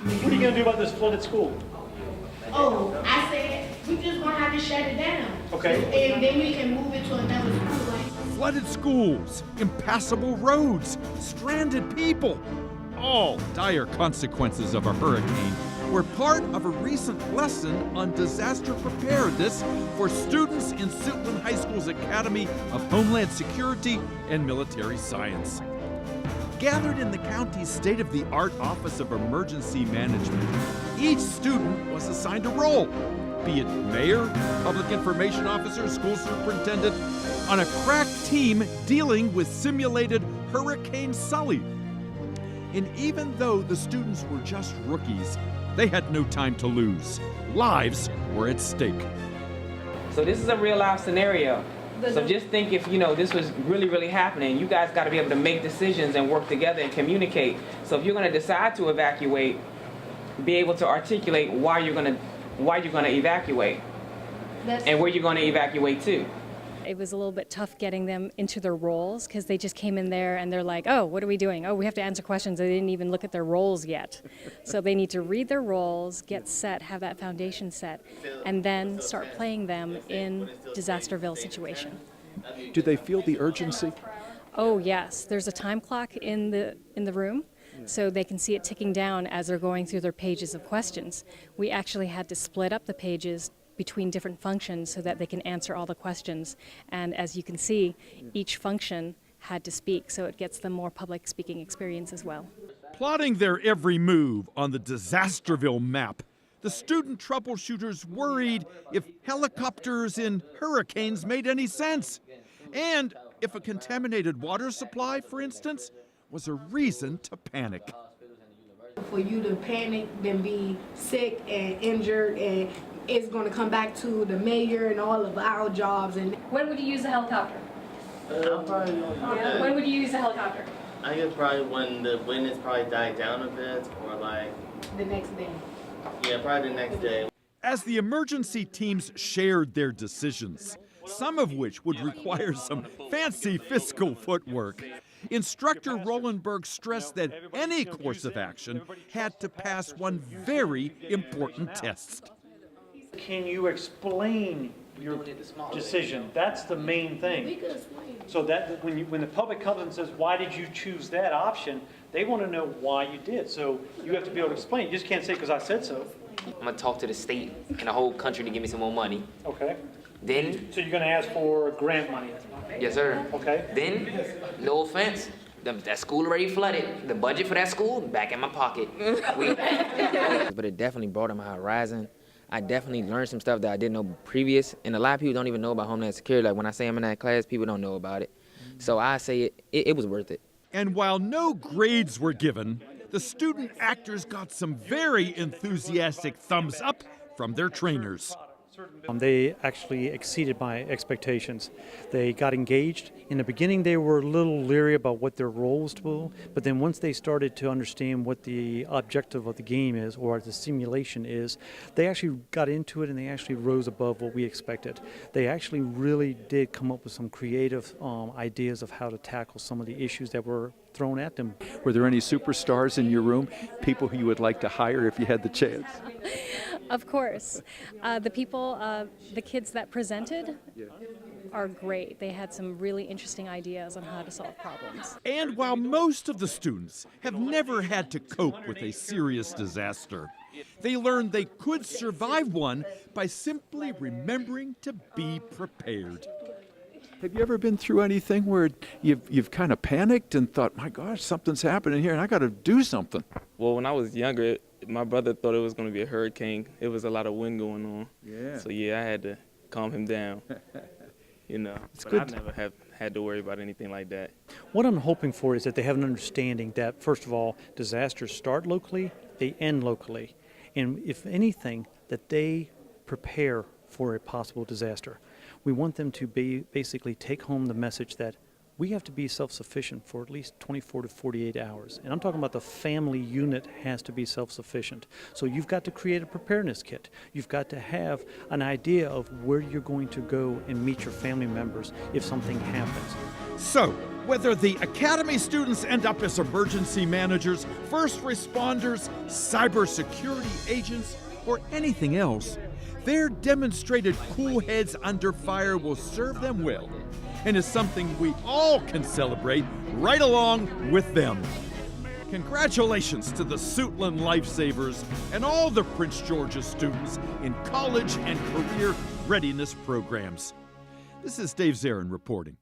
What are you going to do about this flooded school? Oh, I said, we just gonna have to shut it down. Okay. And then we can move it to another school. Flooded schools, impassable roads, stranded people. All dire consequences of a hurricane were part of a recent lesson on disaster preparedness for students in Suitland High School's Academy of Homeland Security and Military Science. Gathered in the county's state-of-the-art Office of Emergency Management, each student was assigned a role, be it mayor, public information officer, school superintendent, on a crack team dealing with simulated Hurricane Sully. And even though the students were just rookies, they had no time to lose. Lives were at stake. So this is a real life scenario. So just think if, this was really happening, you guys got to be able to make decisions and work together and communicate. So if you're going to decide to evacuate, be able to articulate why you're going to evacuate and where you're going to evacuate to. It was a little bit tough getting them into their roles because they just came in there and they're like, oh, what are we doing? Oh, we have to answer questions. They didn't even look at their roles yet. So they need to read their roles, get set, have that foundation set, and then start playing them in Disasterville situation. Do they feel the urgency? Oh, yes. There's a time clock in the room, so they can see it ticking down as they're going through their pages of questions. We actually had to split up the pages between different functions so that they can answer all the questions. And as you can see, each function had to speak, so it gets them more public speaking experience as well. Plotting their every move on the Disasterville map, the student troubleshooters worried if helicopters in hurricanes made any sense, and if a contaminated water supply, for instance, was a reason to panic. For you to panic, then be sick and injured, and it's going to come back to the mayor and all of our jobs. And When would you use a helicopter? When would you use a helicopter? I guess probably when the wind has probably died down a bit, or like the next day. Yeah, probably the next day. As the emergency teams shared their decisions, some of which would require some fancy fiscal footwork, Instructor Rolenberg stressed that any course of action had to pass one very important test. Can you explain your decision? That's the main thing. So that when the public comes and says, why did you choose that option, they want to know why you did. So you have to be able to explain. You just can't say because I said so. I'm gonna talk to the state and the whole country to give me some more money. Okay. Then, So you're going to ask for grant money? yes sir. Okay. Then, no offense, that school already flooded. The budget for that school, back in my pocket. But it definitely broadened my horizon. I definitely learned some stuff that I didn't know previous, and a lot of people don't even know about Homeland Security. Like when I say I'm in that class, people don't know about it. So I say it was worth it. And while no grades were given, the student actors got some very enthusiastic thumbs up from their trainers. They actually exceeded my expectations. They got engaged. In the beginning, they were a little leery about what their roles were, but then once they started to understand what the objective of the game is or the simulation is, they actually got into it and they actually rose above what we expected. They actually really did come up with some creative ideas of how to tackle some of the issues that were thrown at them. Were there any superstars in your room, people who you would like to hire if you had the chance? Of course. The kids that presented are great. They had some really interesting ideas on how to solve problems. And while most of the students have never had to cope with a serious disaster, they learned they could survive one by simply remembering to be prepared. Have you ever been through anything where you've kind of panicked and thought, my gosh, something's happening here and I got to do something? Well, when I was younger, my brother thought it was going to be a hurricane. It was a lot of wind going on. Yeah. So yeah, I had to calm him down. It's but good. I've never had to worry about anything like that. What I'm hoping for is that they have an understanding that, first of all, disasters start locally, they end locally. And if anything, that they prepare for a possible disaster. We want them to basically take home the message that we have to be self-sufficient for at least 24 to 48 hours. And I'm talking about the family unit has to be self-sufficient. So you've got to create a preparedness kit. You've got to have an idea of where you're going to go and meet your family members if something happens. So, whether the Academy students end up as emergency managers, first responders, cybersecurity agents, or anything else, their demonstrated cool heads under fire will serve them well and is something we all can celebrate right along with them. Congratulations to the Suitland Lifesavers and all the Prince George's students in college and career readiness programs. This is Dave Zarin reporting.